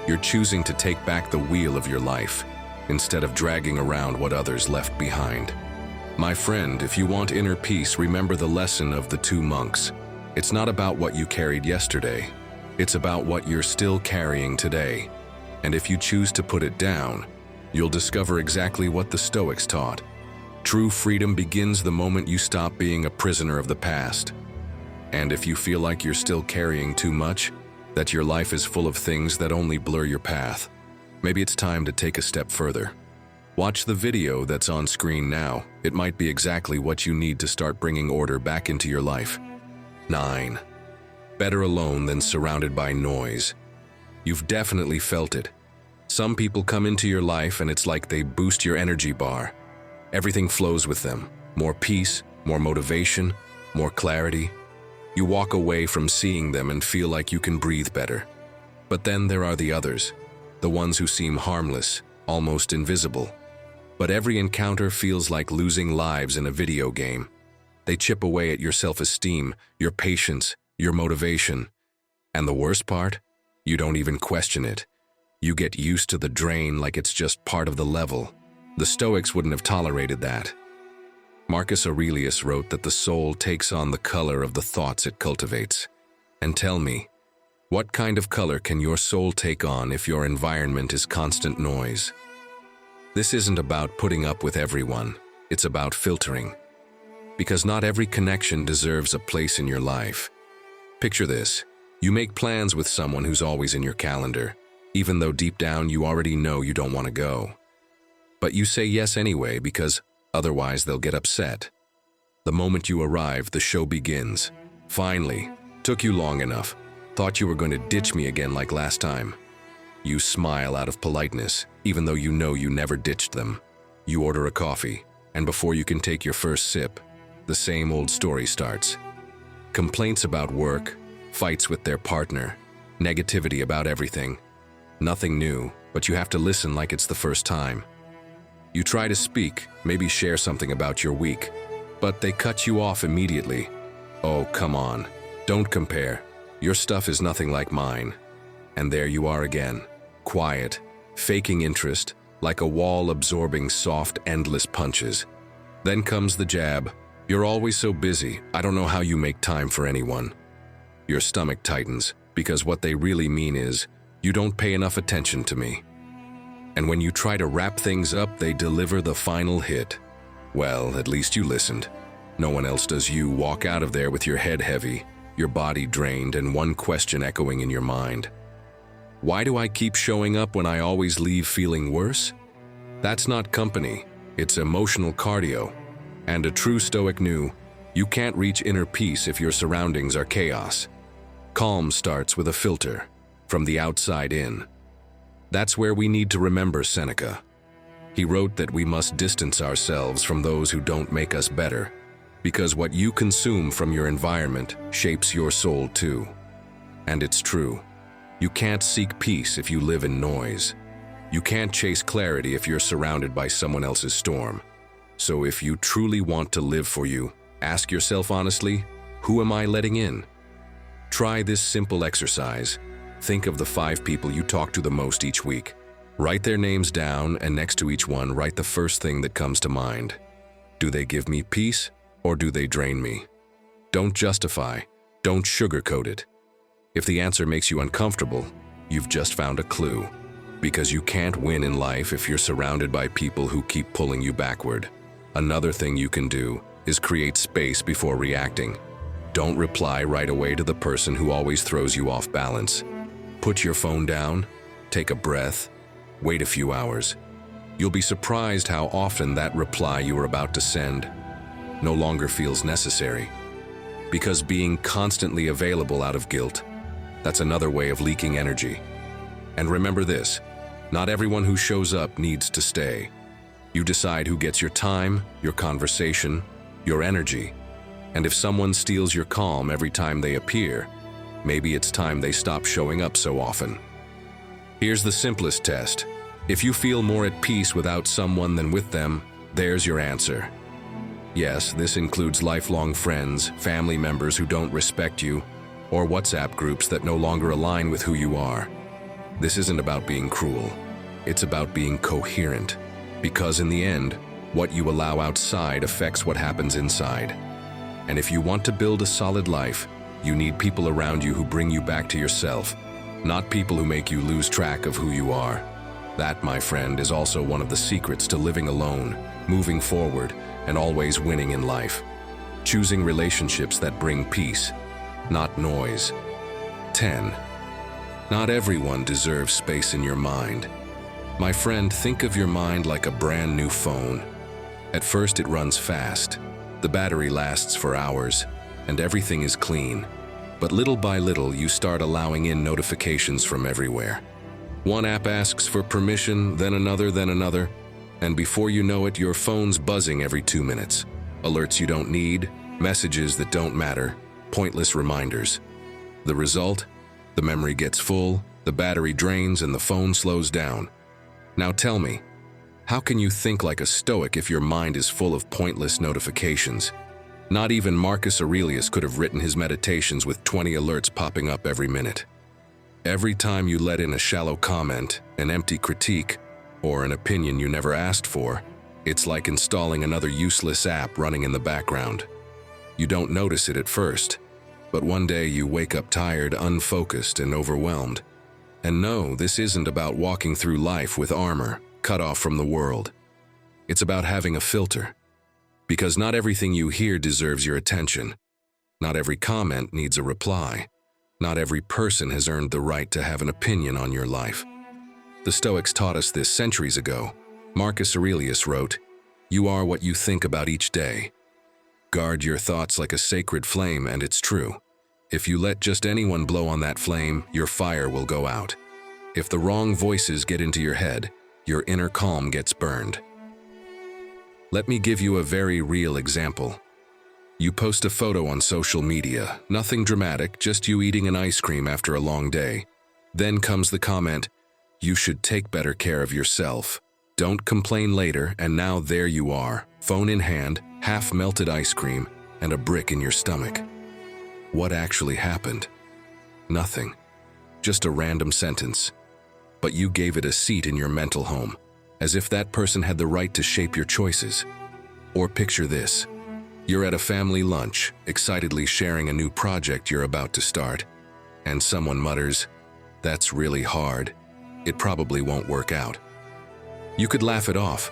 You're choosing to take back the wheel of your life, instead of dragging around what others left behind. My friend, if you want inner peace, remember the lesson of the two monks. It's not about what you carried yesterday. It's about what you're still carrying today. And if you choose to put it down, you'll discover exactly what the Stoics taught. True freedom begins the moment you stop being a prisoner of the past. And if you feel like you're still carrying too much, that your life is full of things that only blur your path, maybe it's time to take a step further. Watch the video that's on screen now. It might be exactly what you need to start bringing order back into your life. 9. Better alone than surrounded by noise. You've definitely felt it. Some people come into your life and it's like they boost your energy bar. Everything flows with them. More peace, more motivation, more clarity. You walk away from seeing them and feel like you can breathe better. But then there are the others, the ones who seem harmless, almost invisible. But every encounter feels like losing lives in a video game. They chip away at your self-esteem, your patience, your motivation. And the worst part? You don't even question it. You get used to the drain like it's just part of the level. The Stoics wouldn't have tolerated that. Marcus Aurelius wrote that the soul takes on the color of the thoughts it cultivates. And tell me, what kind of color can your soul take on if your environment is constant noise? This isn't about putting up with everyone, it's about filtering. Because not every connection deserves a place in your life. Picture this, you make plans with someone who's always in your calendar, even though deep down you already know you don't want to go. But you say yes anyway because otherwise they'll get upset. The moment you arrive, the show begins. Finally, took you long enough. Thought you were going to ditch me again like last time. You smile out of politeness, even though you know you never ditched them. You order a coffee, and before you can take your first sip, the same old story starts. Complaints about work, fights with their partner, negativity about everything. Nothing new, but you have to listen like it's the first time. You try to speak, maybe share something about your week, but they cut you off immediately. Oh, come on. Don't compare. Your stuff is nothing like mine. And there you are again, quiet, faking interest, like a wall absorbing soft, endless punches. Then comes the jab. You're always so busy, I don't know how you make time for anyone. Your stomach tightens, because what they really mean is, you don't pay enough attention to me. And when you try to wrap things up, they deliver the final hit. Well, at least you listened. No one else does. You walk out of there with your head heavy, your body drained, and one question echoing in your mind. Why do I keep showing up when I always leave feeling worse? That's not company, it's emotional cardio. And a true Stoic knew, you can't reach inner peace if your surroundings are chaos. Calm starts with a filter, from the outside in. That's where we need to remember Seneca. He wrote that we must distance ourselves from those who don't make us better, because what you consume from your environment shapes your soul too. And it's true. You can't seek peace if you live in noise. You can't chase clarity if you're surrounded by someone else's storm. So if you truly want to live for you, ask yourself honestly, who am I letting in? Try this simple exercise. Think of the 5 people you talk to the most each week. Write their names down, and next to each one, write the first thing that comes to mind. Do they give me peace, or do they drain me? Don't justify. Don't sugarcoat it. If the answer makes you uncomfortable, you've just found a clue. Because you can't win in life if you're surrounded by people who keep pulling you backward. Another thing you can do is create space before reacting. Don't reply right away to the person who always throws you off balance. Put your phone down, take a breath, wait a few hours. You'll be surprised how often that reply you were about to send no longer feels necessary. Because being constantly available out of guilt, that's another way of leaking energy. And remember this, not everyone who shows up needs to stay. You decide who gets your time, your conversation, your energy. And if someone steals your calm every time they appear, maybe it's time they stop showing up so often. Here's the simplest test. If you feel more at peace without someone than with them, there's your answer. Yes, this includes lifelong friends, family members who don't respect you, or WhatsApp groups that no longer align with who you are. This isn't about being cruel. It's about being coherent. Because in the end, what you allow outside affects what happens inside. And if you want to build a solid life, you need people around you who bring you back to yourself, not people who make you lose track of who you are. That, my friend, is also one of the secrets to living alone, moving forward, and always winning in life. Choosing relationships that bring peace, not noise. 10. Not everyone deserves space in your mind. My friend, think of your mind like a brand new phone. At first it runs fast. The battery lasts for hours, and everything is clean. But little by little, you start allowing in notifications from everywhere. One app asks for permission, then another, and before you know it, your phone's buzzing every 2 minutes. Alerts you don't need, messages that don't matter, pointless reminders. The result? The memory gets full, the battery drains, and the phone slows down. Now tell me, how can you think like a Stoic if your mind is full of pointless notifications? Not even Marcus Aurelius could have written his meditations with 20 alerts popping up every minute. Every time you let in a shallow comment, an empty critique, or an opinion you never asked for, it's like installing another useless app running in the background. You don't notice it at first, but one day you wake up tired, unfocused, and overwhelmed. And no, this isn't about walking through life with armor, cut off from the world. It's about having a filter. Because not everything you hear deserves your attention. Not every comment needs a reply. Not every person has earned the right to have an opinion on your life. The Stoics taught us this centuries ago. Marcus Aurelius wrote, "You are what you think about each day." Guard your thoughts like a sacred flame, and it's true. If you let just anyone blow on that flame, your fire will go out. If the wrong voices get into your head, your inner calm gets burned. Let me give you a very real example. You post a photo on social media, nothing dramatic, just you eating an ice cream after a long day. Then comes the comment, "You should take better care of yourself." Don't complain later, and now there you are, phone in hand, half-melted ice cream, and a brick in your stomach. What actually happened? Nothing. Just a random sentence. But you gave it a seat in your mental home, as if that person had the right to shape your choices. Or picture this. You're at a family lunch, excitedly sharing a new project you're about to start, and someone mutters, "That's really hard. It probably won't work out." You could laugh it off,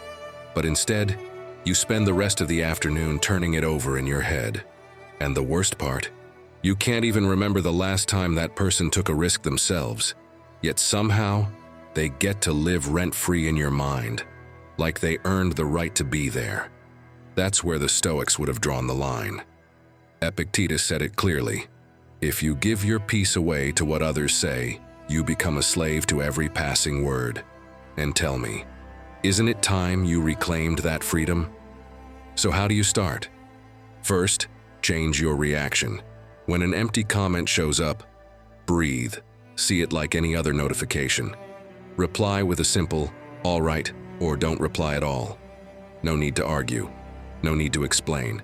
but instead, you spend the rest of the afternoon turning it over in your head. And the worst part, you can't even remember the last time that person took a risk themselves, yet somehow, they get to live rent-free in your mind, like they earned the right to be there. That's where the Stoics would have drawn the line. Epictetus said it clearly. If you give your peace away to what others say, you become a slave to every passing word. And tell me, isn't it time you reclaimed that freedom? So how do you start? First, change your reaction. When an empty comment shows up, breathe. See it like any other notification. Reply with a simple, "All right," or don't reply at all. No need to argue. No need to explain.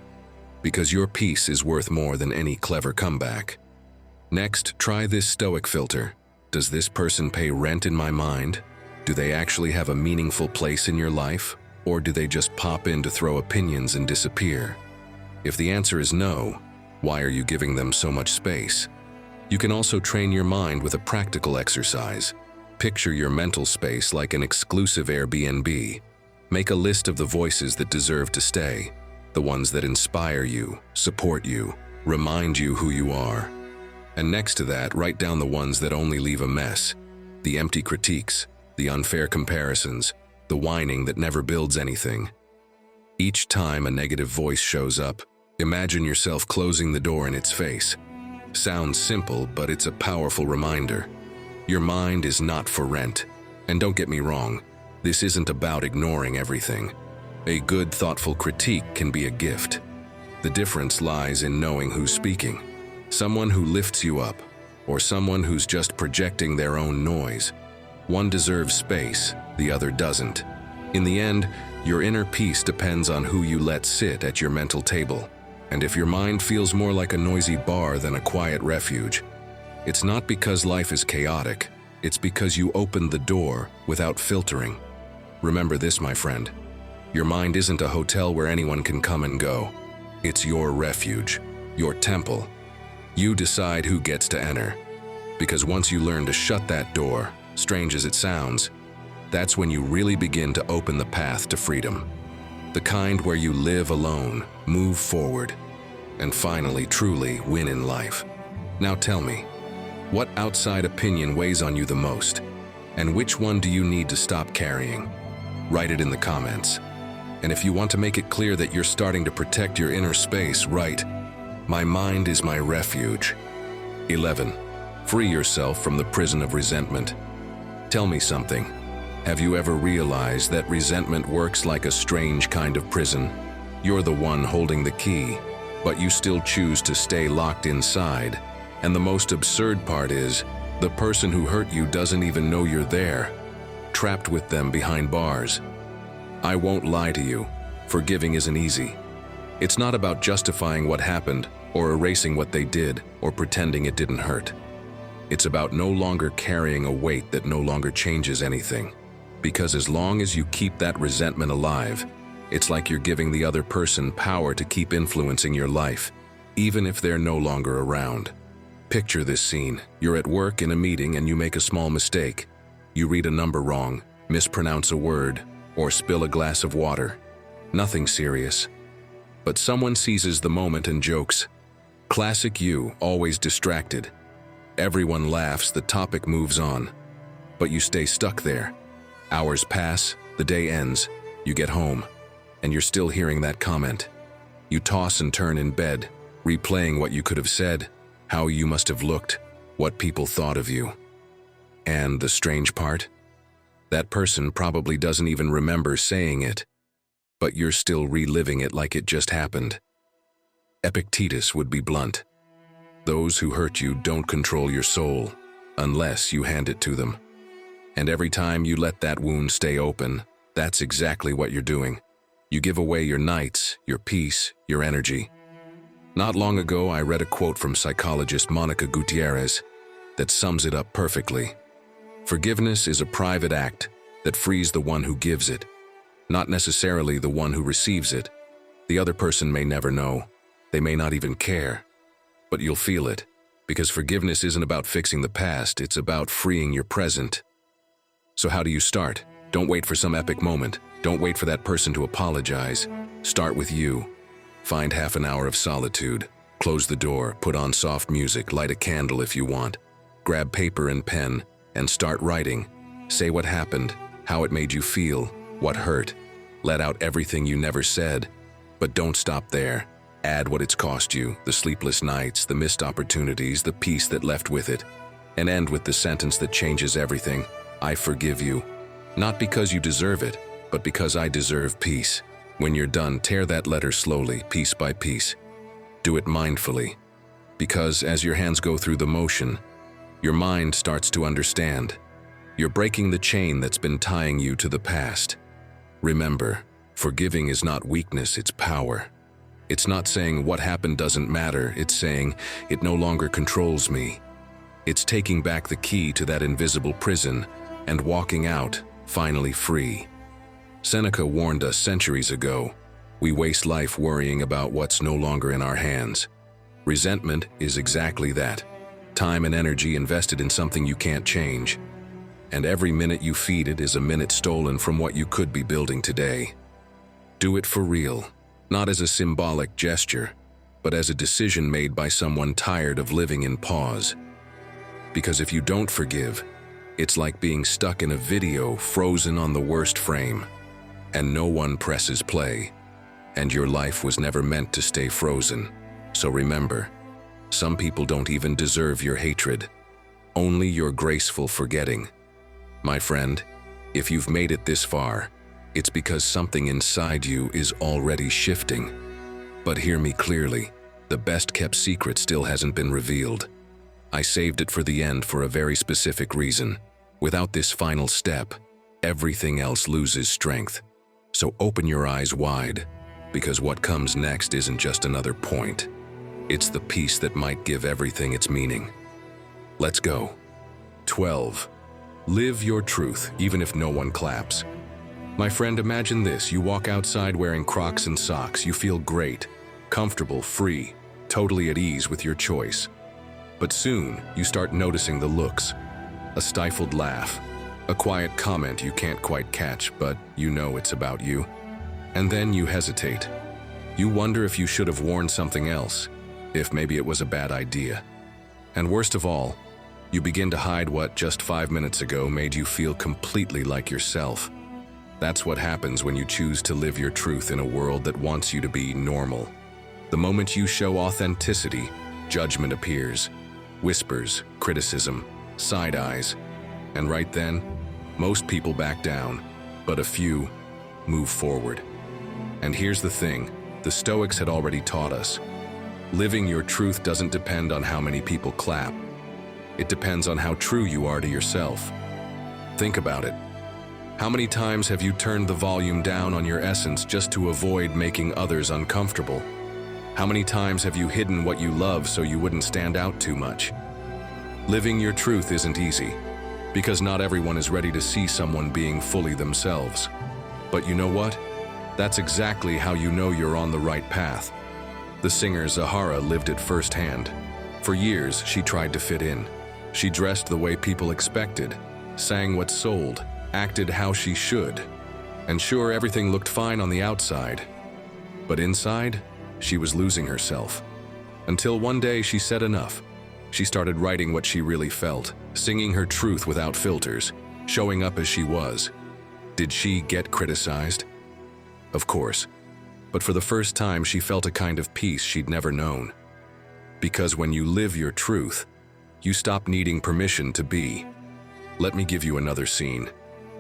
Because your peace is worth more than any clever comeback. Next, try this Stoic filter. Does this person pay rent in my mind? Do they actually have a meaningful place in your life? Or do they just pop in to throw opinions and disappear? If the answer is no, why are you giving them so much space? You can also train your mind with a practical exercise. Picture your mental space like an exclusive Airbnb. Make a list of the voices that deserve to stay, the ones that inspire you, support you, remind you who you are. And next to that, write down the ones that only leave a mess, the empty critiques, the unfair comparisons, the whining that never builds anything. Each time a negative voice shows up, imagine yourself closing the door in its face. Sounds simple, but it's a powerful reminder. Your mind is not for rent. And don't get me wrong, this isn't about ignoring everything. A good, thoughtful critique can be a gift. The difference lies in knowing who's speaking. Someone who lifts you up, or someone who's just projecting their own noise. One deserves space, the other doesn't. In the end, your inner peace depends on who you let sit at your mental table. And if your mind feels more like a noisy bar than a quiet refuge, it's not because life is chaotic, it's because you opened the door without filtering. Remember this, my friend. Your mind isn't a hotel where anyone can come and go. It's your refuge, your temple. You decide who gets to enter. Because once you learn to shut that door, strange as it sounds, that's when you really begin to open the path to freedom. The kind where you live alone, move forward, and finally truly win in life. Now tell me, what outside opinion weighs on you the most? And which one do you need to stop carrying? Write it in the comments. And if you want to make it clear that you're starting to protect your inner space, write, "My mind is my refuge." 11. Free yourself from the prison of resentment. Tell me something. Have you ever realized that resentment works like a strange kind of prison? You're the one holding the key, but you still choose to stay locked inside. And the most absurd part is, the person who hurt you doesn't even know you're there, trapped with them behind bars. I won't lie to you, forgiving isn't easy. It's not about justifying what happened, or erasing what they did, or pretending it didn't hurt. It's about no longer carrying a weight that no longer changes anything. Because as long as you keep that resentment alive, it's like you're giving the other person power to keep influencing your life, even if they're no longer around. Picture this scene. You're at work in a meeting and you make a small mistake. You read a number wrong, mispronounce a word, or spill a glass of water. Nothing serious. But someone seizes the moment and jokes. Classic you, always distracted. Everyone laughs, the topic moves on. But you stay stuck there. Hours pass, the day ends, you get home, and you're still hearing that comment. You toss and turn in bed, replaying what you could have said, how you must have looked, what people thought of you. And the strange part? That person probably doesn't even remember saying it, but you're still reliving it like it just happened. Epictetus would be blunt. Those who hurt you don't control your soul, unless you hand it to them. And every time you let that wound stay open, That's exactly what you're doing. You give away your nights, your peace, your energy. Not long ago, I read a quote from psychologist Monica Gutierrez that sums it up perfectly. Forgiveness is a private act that frees the one who gives it, not necessarily the one who receives it. The other person may never know. They may not even care. But you'll feel it, because forgiveness isn't about fixing the past, it's about freeing your present. So how do you start? Don't wait for some epic moment. Don't wait for that person to apologize. Start with you. Find half an hour of solitude. Close the door, put on soft music, light a candle if you want. Grab paper and pen, and start writing. Say what happened, how it made you feel, what hurt. Let out everything you never said. But don't stop there. Add what it's cost you, the sleepless nights, the missed opportunities, the peace that left with it. And end with the sentence that changes everything. I forgive you. Not because you deserve it, but because I deserve peace. When you're done, tear that letter slowly, piece by piece. Do it mindfully. Because as your hands go through the motion, your mind starts to understand. You're breaking the chain that's been tying you to the past. Remember, forgiving is not weakness, it's power. It's not saying what happened doesn't matter, it's saying it no longer controls me. It's taking back the key to that invisible prison and walking out, finally free. Seneca warned us centuries ago, we waste life worrying about what's no longer in our hands. Resentment is exactly that. Time and energy invested in something you can't change. And every minute you feed it is a minute stolen from what you could be building today. Do it for real, not as a symbolic gesture, but as a decision made by someone tired of living in pause. Because if you don't forgive, it's like being stuck in a video frozen on the worst frame, and no one presses play, and your life was never meant to stay frozen. So remember, some people don't even deserve your hatred, only your graceful forgetting. My friend, if you've made it this far, it's because something inside you is already shifting. But hear me clearly, the best-kept secret still hasn't been revealed. I saved it for the end for a very specific reason. Without this final step, everything else loses strength. So open your eyes wide, because what comes next isn't just another point. It's the piece that might give everything its meaning. Let's go. 12. Live your truth, even if no one claps. My friend, imagine this. You walk outside wearing Crocs and socks. You feel great, comfortable, free, totally at ease with your choice. But soon, you start noticing the looks. A stifled laugh, a quiet comment you can't quite catch, but you know it's about you. And then you hesitate. You wonder if you should have worn something else, if maybe it was a bad idea. And worst of all, you begin to hide what just 5 minutes ago made you feel completely like yourself. That's what happens when you choose to live your truth in a world that wants you to be normal. The moment you show authenticity, judgment appears. Whispers, criticism, side eyes. And right then, most people back down, but a few move forward. And here's the thing, the Stoics had already taught us. Living your truth doesn't depend on how many people clap. It depends on how true you are to yourself. Think about it. How many times have you turned the volume down on your essence just to avoid making others uncomfortable? How many times have you hidden what you love so you wouldn't stand out too much? Living your truth isn't easy, because not everyone is ready to see someone being fully themselves. But you know what? That's exactly how you know you're on the right path. The singer Zahara lived it firsthand. For years, she tried to fit in. She dressed the way people expected, sang what sold, acted how she should. And sure, everything looked fine on the outside. But inside, she was losing herself. Until one day she said enough. She started writing what she really felt, singing her truth without filters, showing up as she was. Did she get criticized? Of course. But for the first time, she felt a kind of peace she'd never known. Because when you live your truth, you stop needing permission to be. Let me give you another scene.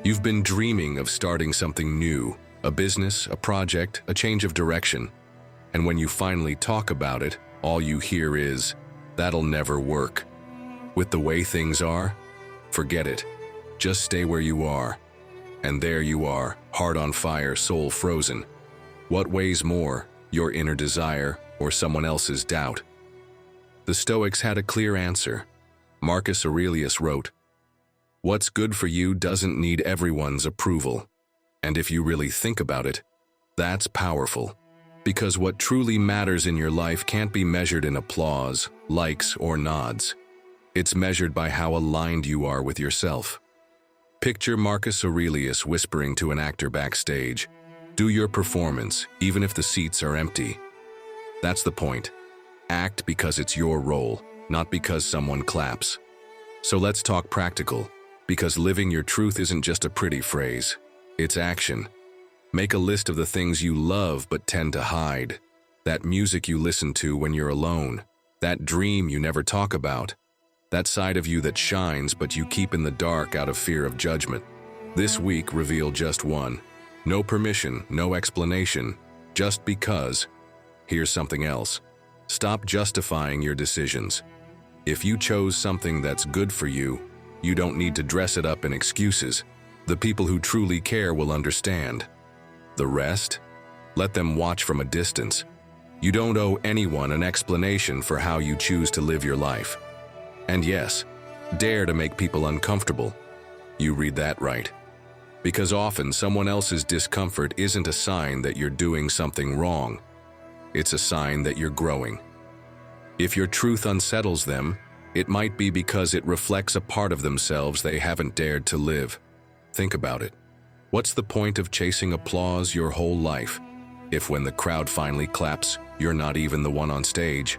You've been dreaming of starting something new, a business, a project, a change of direction. And when you finally talk about it, all you hear is, "That'll never work. With the way things are, forget it. Just stay where you are." And there you are, heart on fire, soul frozen. What weighs more, your inner desire or someone else's doubt? The Stoics had a clear answer. Marcus Aurelius wrote, "What's good for you doesn't need everyone's approval." And if you really think about it, that's powerful. Because what truly matters in your life can't be measured in applause, likes, or nods. It's measured by how aligned you are with yourself. Picture Marcus Aurelius whispering to an actor backstage, "Do your performance, even if the seats are empty." That's the point. Act because it's your role, not because someone claps. So let's talk practical, because living your truth isn't just a pretty phrase. It's action. Make a list of the things you love but tend to hide. That music you listen to when you're alone. That dream you never talk about. That side of you that shines but you keep in the dark out of fear of judgment. This week, reveal just one. No permission, no explanation, just because. Here's something else. Stop justifying your decisions. If you chose something that's good for you, you don't need to dress it up in excuses. The people who truly care will understand. The rest? Let them watch from a distance. You don't owe anyone an explanation for how you choose to live your life. And yes, dare to make people uncomfortable. You read that right. Because often someone else's discomfort isn't a sign that you're doing something wrong. It's a sign that you're growing. If your truth unsettles them, it might be because it reflects a part of themselves they haven't dared to live. Think about it. What's the point of chasing applause your whole life if when the crowd finally claps, you're not even the one on stage?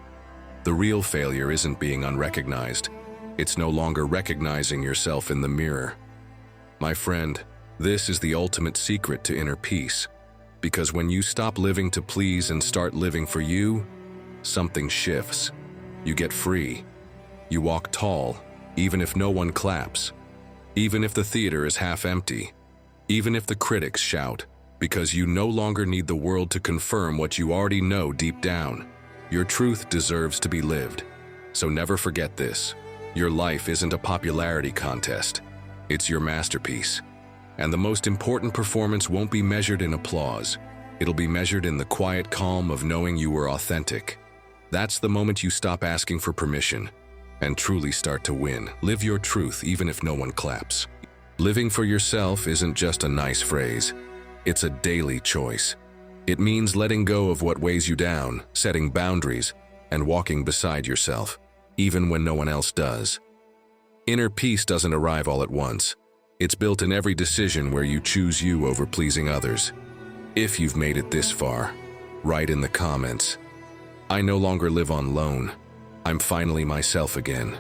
The real failure isn't being unrecognized. It's no longer recognizing yourself in the mirror. My friend, this is the ultimate secret to inner peace. Because when you stop living to please and start living for you, something shifts. You get free. You walk tall, even if no one claps. Even if the theater is half empty. Even if the critics shout, because you no longer need the world to confirm what you already know deep down. Your truth deserves to be lived. So never forget this. Your life isn't a popularity contest. It's your masterpiece. And the most important performance won't be measured in applause. It'll be measured in the quiet calm of knowing you were authentic. That's the moment you stop asking for permission and truly start to win. Live your truth even if no one claps. Living for yourself isn't just a nice phrase. It's a daily choice. It means letting go of what weighs you down, setting boundaries, and walking beside yourself, even when no one else does. Inner peace doesn't arrive all at once. It's built in every decision where you choose you over pleasing others. If you've made it this far, write in the comments, "I no longer live on loan. I'm finally myself again."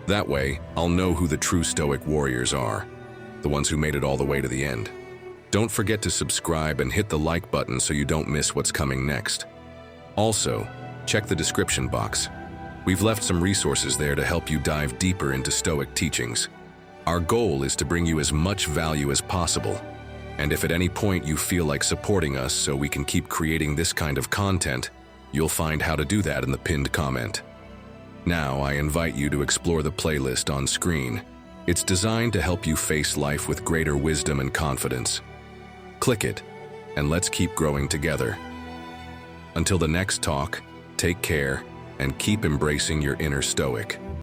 That way, I'll know who the true Stoic warriors are, the ones who made it all the way to the end. Don't forget to subscribe and hit the like button so you don't miss what's coming next. Also, check the description box. We've left some resources there to help you dive deeper into Stoic teachings. Our goal is to bring you as much value as possible. And if at any point you feel like supporting us so we can keep creating this kind of content, you'll find how to do that in the pinned comment. Now, I invite you to explore the playlist on screen. It's designed to help you face life with greater wisdom and confidence. Click it, and let's keep growing together. Until the next talk, take care and keep embracing your inner Stoic.